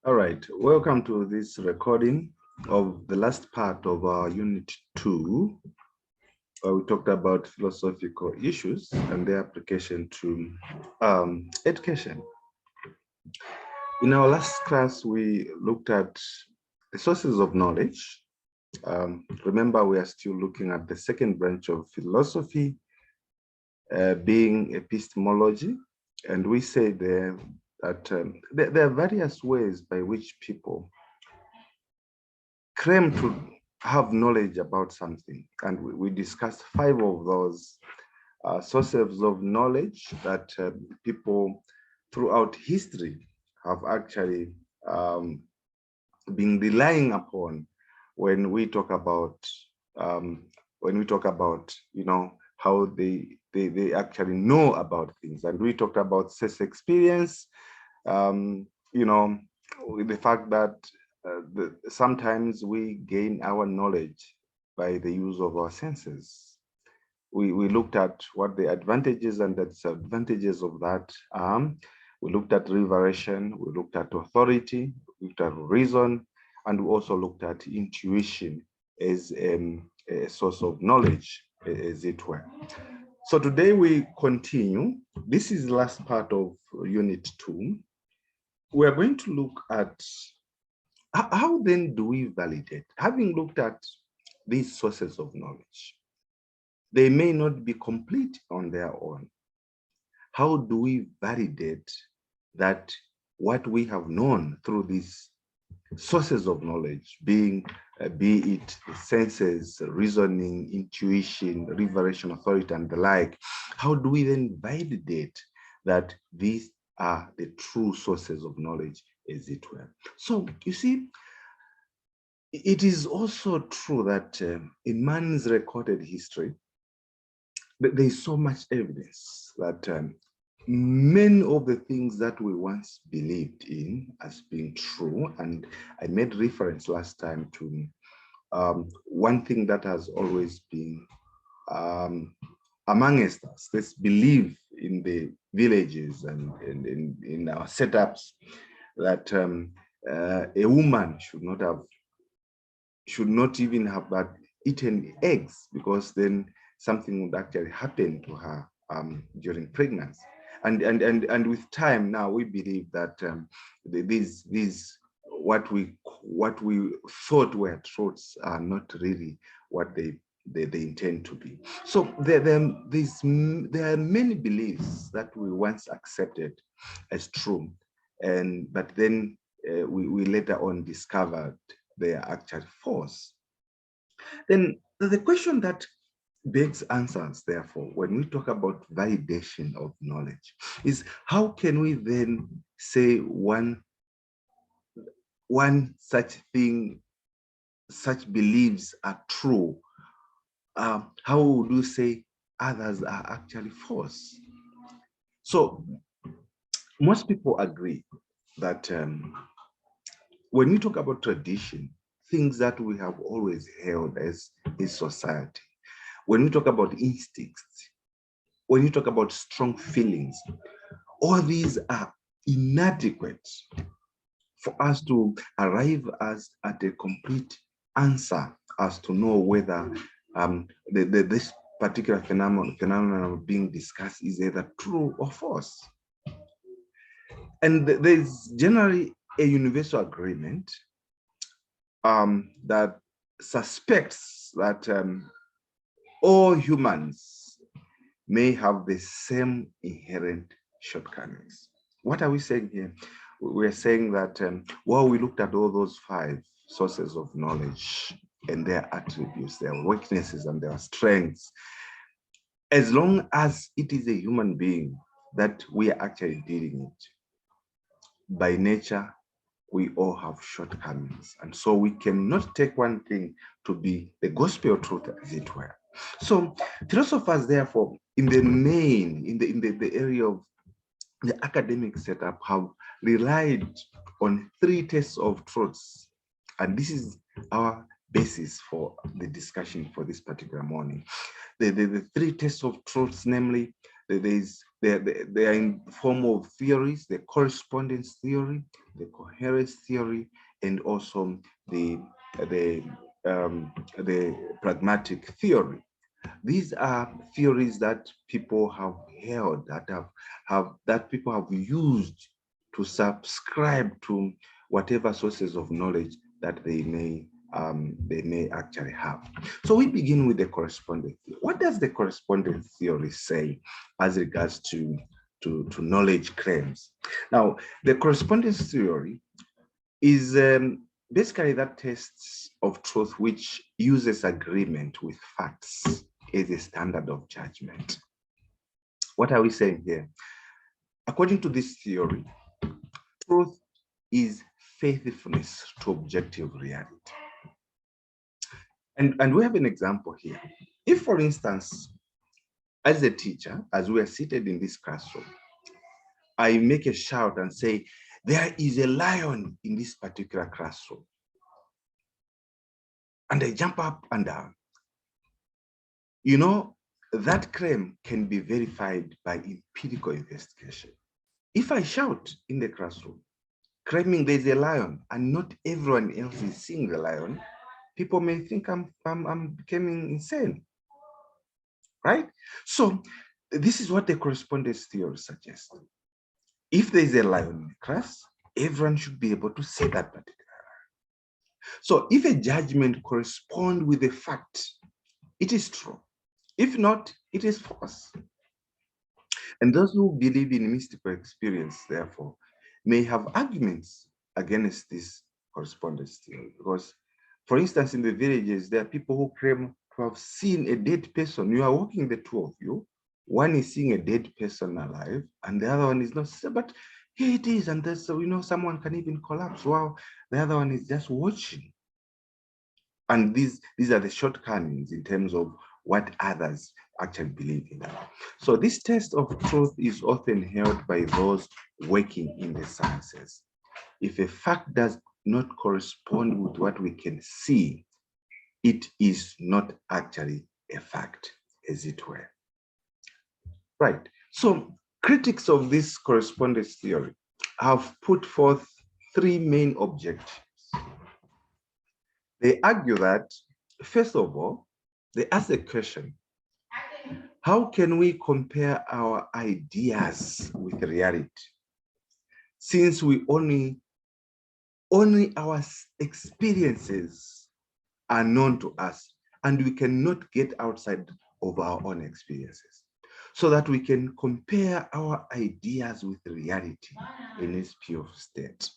All right, welcome to this recording of the last part of our Unit 2, where we talked about philosophical issues and their application to education. In our last class, we looked at the sources of knowledge. Remember, we are still looking at the second branch of philosophy, being epistemology, and we say there that there are various ways by which people claim to have knowledge about something, and we discussed 5 of those sources of knowledge that people throughout history have actually been relying upon when we talk about how they actually know about things. And we talked about sense experience, the fact that sometimes we gain our knowledge by the use of our senses. We looked at what the advantages and the disadvantages of that are. We looked at revelation, we looked at authority, we looked at reason, and we also looked at intuition as a source of knowledge, as it were. So today we continue. This is the last part of Unit 2. We are going to look at how then do we validate, having looked at these sources of knowledge. They may not be complete on their own. How do we validate that what we have known through these sources of knowledge, be it the senses, reasoning, intuition, revelation, authority, and the like, how do we then validate that these are the true sources of knowledge, as it were? So you see, it is also true that in man's recorded history, there is so much evidence that many of the things that we once believed in as being true, and I made reference last time to one thing that has always been amongst us, this belief in the villages and in our setups that a woman should not even have eaten eggs, because then something would actually happen to her during pregnancy. And with time now, we believe that these what we thought were truths are not really what they intend to be. So there are many beliefs that we once accepted as true, but then we later on discovered they are actually false. Then the question that begs answers, therefore, when we talk about validation of knowledge, is how can we then say one such thing, such beliefs are true? How would you say others are actually false? So most people agree that when we talk about tradition, things that we have always held as a society, when we talk about instincts, when you talk about strong feelings, all these are inadequate for us to arrive at a complete answer as to know whether this particular phenomenon being discussed is either true or false. And there's generally a universal agreement that suspects that all humans may have the same inherent shortcomings. What are we saying here? We're saying that while we looked at all those 5 sources of knowledge and their attributes, their weaknesses and their strengths, as long as it is a human being that we are actually dealing with, by nature, we all have shortcomings. And so we cannot take one thing to be the gospel truth, as it were. So philosophers, therefore, in the main, in the area of the academic setup, have relied on 3 tests of truths. And this is our basis for the discussion for this particular morning. The 3 tests of truths, namely, there is they are in the form of theories: the correspondence theory, the coherence theory, and also the the the pragmatic theory. These are theories that people have held, that people have used to subscribe to whatever sources of knowledge that they may actually have. So we begin with the correspondence theory. What does the correspondence theory say as regards to knowledge claims? Now, the correspondence theory is basically that test of truth which uses agreement with facts as a standard of judgment. What are we saying here? According to this theory, truth is faithfulness to objective reality. And we have an example here. If, for instance, as a teacher, as we are seated in this classroom, I make a shout and say, there is a lion in this particular classroom. And I jump up and down. You know, that claim can be verified by empirical investigation. If I shout in the classroom, claiming there's a lion and not everyone else is seeing the lion, people may think I'm becoming insane, right? So this is what the correspondence theory suggests. If there's a lion in the class, everyone should be able to see that particular lion. So if a judgment corresponds with a fact, it is true. If not, it is false. And those who believe in mystical experience, therefore, may have arguments against this correspondence theory. Because, for instance, in the villages, there are people who claim to have seen a dead person. You are walking, the two of you. One is seeing a dead person alive, and the other one is not. But here it is, and there's, you know, someone can even collapse while the other one is just watching. And these are the shortcomings in terms of what others actually believe in. So this test of truth is often held by those working in the sciences. If a fact does not correspond with what we can see, it is not actually a fact, as it were. Right. So critics of this correspondence theory have put forth three main objectives. They argue that, first of all, they ask the question, how can we compare our ideas with reality? Since we only our experiences are known to us, and we cannot get outside of our own experiences, so that we can compare our ideas with reality in its pure state,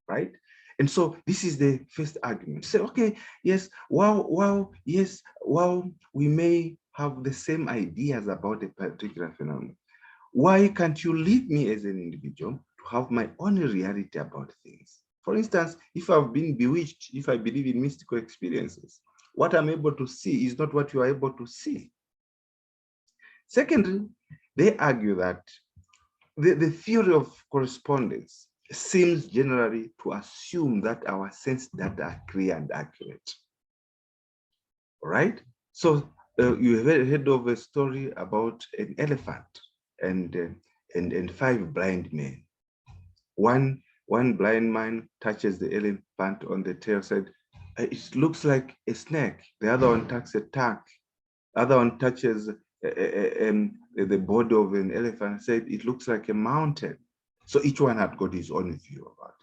right? And so this is the first argument. Say, okay, yes, while we may have the same ideas about a particular phenomenon, why can't you leave me as an individual to have my own reality about things? For instance, if I've been bewitched, if I believe in mystical experiences, what I'm able to see is not what you are able to see. Secondly, they argue that the theory of correspondence seems generally to assume that our sense data are clear and accurate. All right? So you have heard of a story about an elephant and five blind men. One blind man touches the elephant on the tail, said, it looks like a snake. The other one touches a tack. The other one touches the body of an elephant, said it looks like a mountain. So each one had got his own view about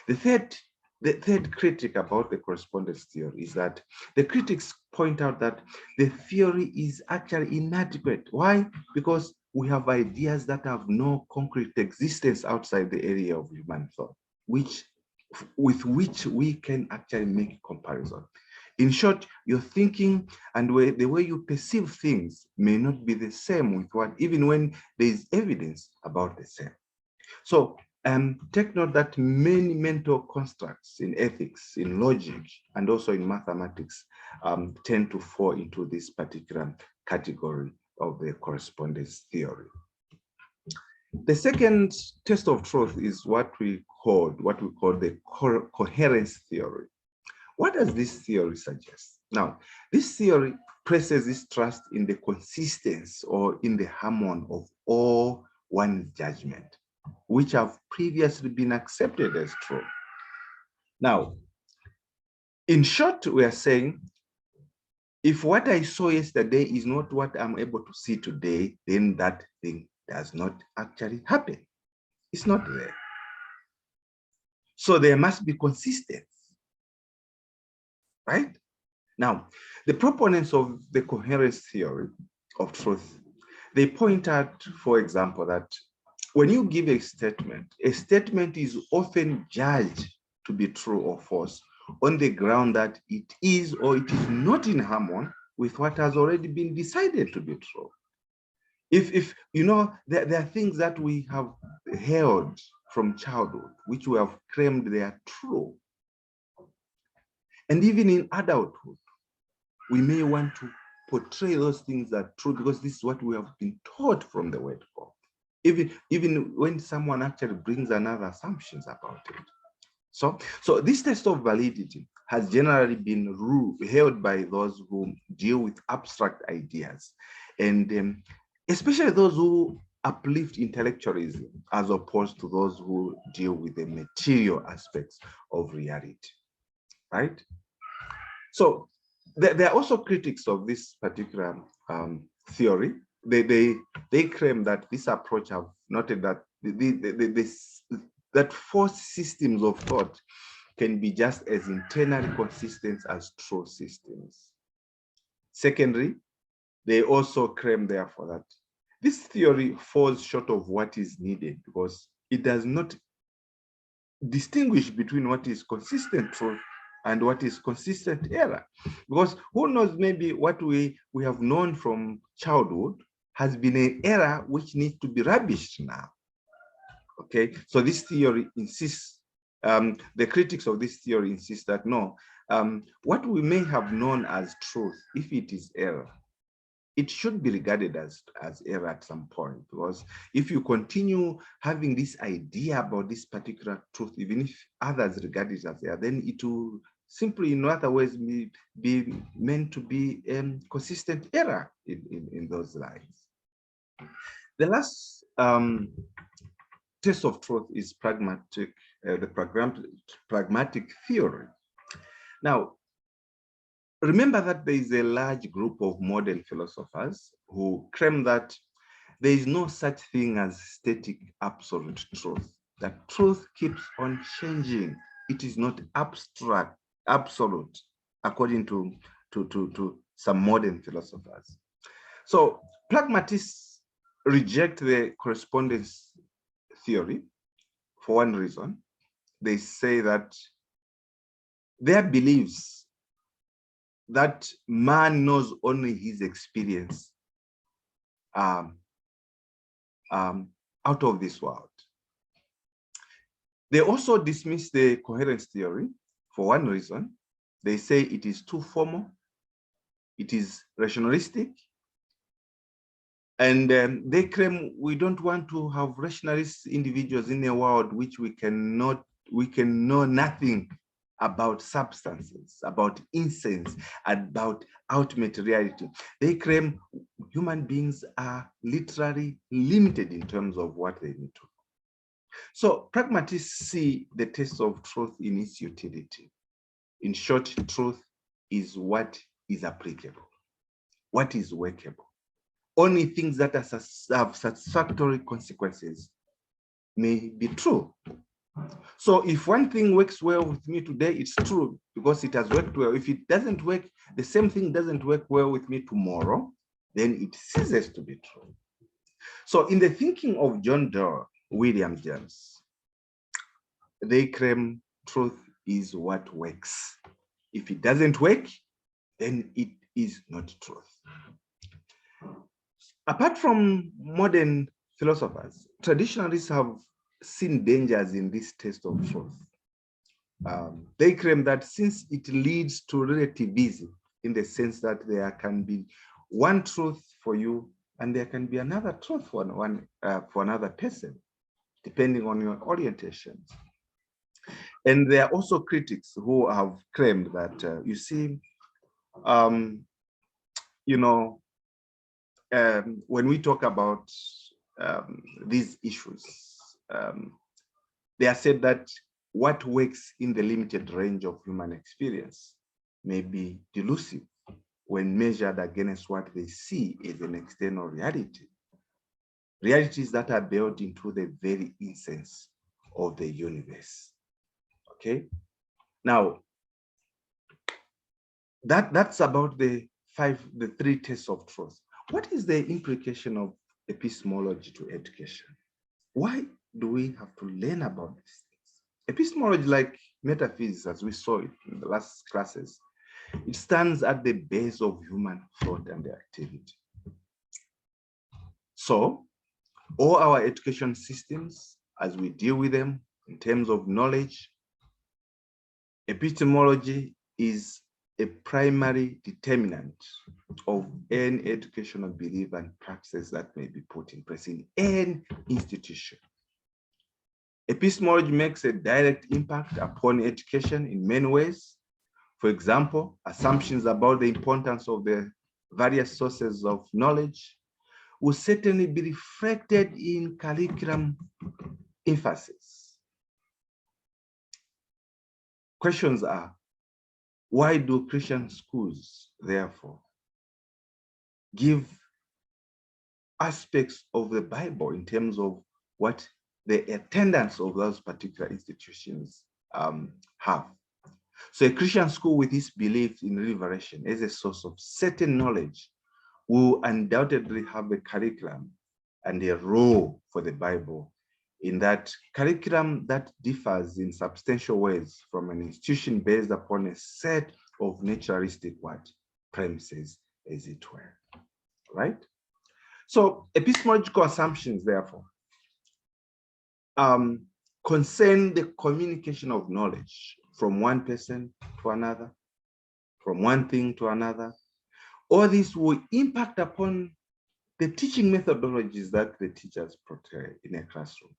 it. The third critic about the correspondence theory is that the critics point out that the theory is actually inadequate. Why? Because we have ideas that have no concrete existence outside the area of human thought, with which we can actually make a comparison. In short, your thinking and the way you perceive things may not be the same with what, even when there is evidence about the same. So take note that many mental constructs in ethics, in logic, and also in mathematics tend to fall into this particular category of the correspondence theory. The second test of truth is what we call the coherence theory. What does this theory suggest? Now, this theory places this trust in the consistency or in the harmony of or one's judgment, which have previously been accepted as true. Now, in short, we are saying, if what I saw yesterday is not what I'm able to see today, then that thing does not actually happen. It's not there. So there must be consistency, right? Now, the proponents of the coherence theory of truth, they point out, for example, that when you give a statement is often judged to be true or false on the ground that it is or it is not in harmony with what has already been decided to be true. If you know, there are things that we have held from childhood, which we have claimed they are true. And even in adulthood, we may want to portray those things that are true because this is what we have been taught from the word of God. Even when someone actually brings another assumptions about it. So this test of validity has generally been held by those who deal with abstract ideas, and especially those who uplift intellectualism as opposed to those who deal with the material aspects of reality, right? So there are also critics of this particular theory. They claim that this approach have noted that that false systems of thought can be just as internally consistent as true systems. Secondly, they also claim, therefore, that this theory falls short of what is needed because it does not distinguish between what is consistent truth and what is consistent error. Because who knows, maybe what we have known from childhood has been an error which needs to be rubbished now. Okay, so this theory insists, the critics of this theory insist that no, what we may have known as truth, if it is error, it should be regarded as error at some point, because if you continue having this idea about this particular truth, even if others regard it as error, then it will simply, in other ways, be meant to be consistent error in those lines. The last test of truth is pragmatic, the pragmatic theory. Now, remember that there is a large group of modern philosophers who claim that there is no such thing as static absolute truth, that truth keeps on changing. It is not abstract, absolute, according to some modern philosophers. So pragmatists reject the correspondence theory for one reason. They say that their beliefs that man knows only his experience out of this world. They also dismiss the coherence theory for one reason. They say it is too formal, it is rationalistic, and they claim we don't want to have rationalist individuals in a world which we can know nothing about substances, about essence, about ultimate reality. They claim human beings are literally limited in terms of what they need to. So pragmatists see the test of truth in its utility. In short, truth is what is applicable, what is workable. Only things that have satisfactory consequences may be true. So if one thing works well with me today, it's true because it has worked well. If it doesn't work, the same thing doesn't work well with me tomorrow, then it ceases to be true. So in the thinking of John Doe, William James, they claim truth is what works. If it doesn't work, then it is not truth. Apart from modern philosophers, traditionalists have seen dangers in this test of truth. They claim that since it leads to relativism, in the sense that there can be one truth for you and there can be another truth for another person, depending on your orientations. And there are also critics who have claimed that, you see, when we talk about these issues. They are said that what works in the limited range of human experience may be delusive when measured against what they see as an external reality. Realities that are built into the very essence of the universe. Okay? Now, that's about the three tests of truth. What is the implication of epistemology to education? Why do we have to learn about these things? Epistemology, like metaphysics, as we saw it in the last classes, it stands at the base of human thought and activity. So, all our education systems, as we deal with them in terms of knowledge, epistemology is a primary determinant of any educational belief and practices that may be put in place in any institution. Epistemology makes a direct impact upon education in many ways. For example, assumptions about the importance of the various sources of knowledge will certainly be reflected in curriculum emphasis. Questions are, why do Christian schools, therefore, give aspects of the Bible in terms of what the attendance of those particular institutions have? So a Christian school with its belief in revelation as a source of certain knowledge will undoubtedly have a curriculum and a role for the Bible in that curriculum that differs in substantial ways from an institution based upon a set of naturalistic premises, as it were, right? So epistemological assumptions, therefore, concern the communication of knowledge from one person to another, from one thing to another. All this will impact upon the teaching methodologies that the teachers portray in a classroom,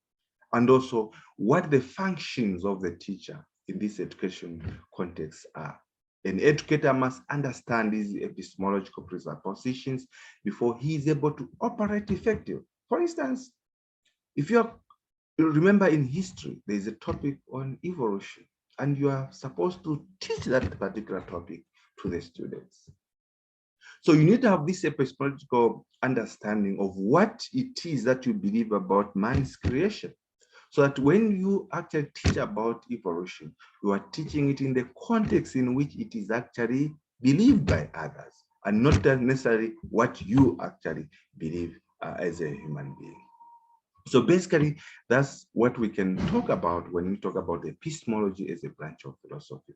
and also what the functions of the teacher in this education context are. An educator must understand these epistemological presuppositions before he is able to operate effectively. For instance, if you remember in history, there is a topic on evolution, and you are supposed to teach that particular topic to the students. So you need to have this epistemological understanding of what it is that you believe about man's creation, so that when you actually teach about evolution, you are teaching it in the context in which it is actually believed by others, and not necessarily what you actually believe as a human being. So basically, that's what we can talk about when we talk about epistemology as a branch of philosophy.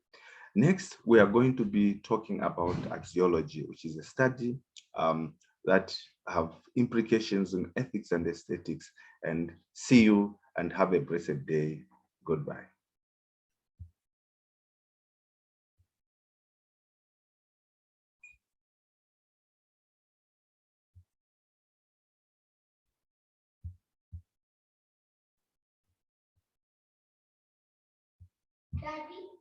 Next, we are going to be talking about axiology, which is a study that have implications in ethics and aesthetics. And see you and have a blessed day. Goodbye. Daddy?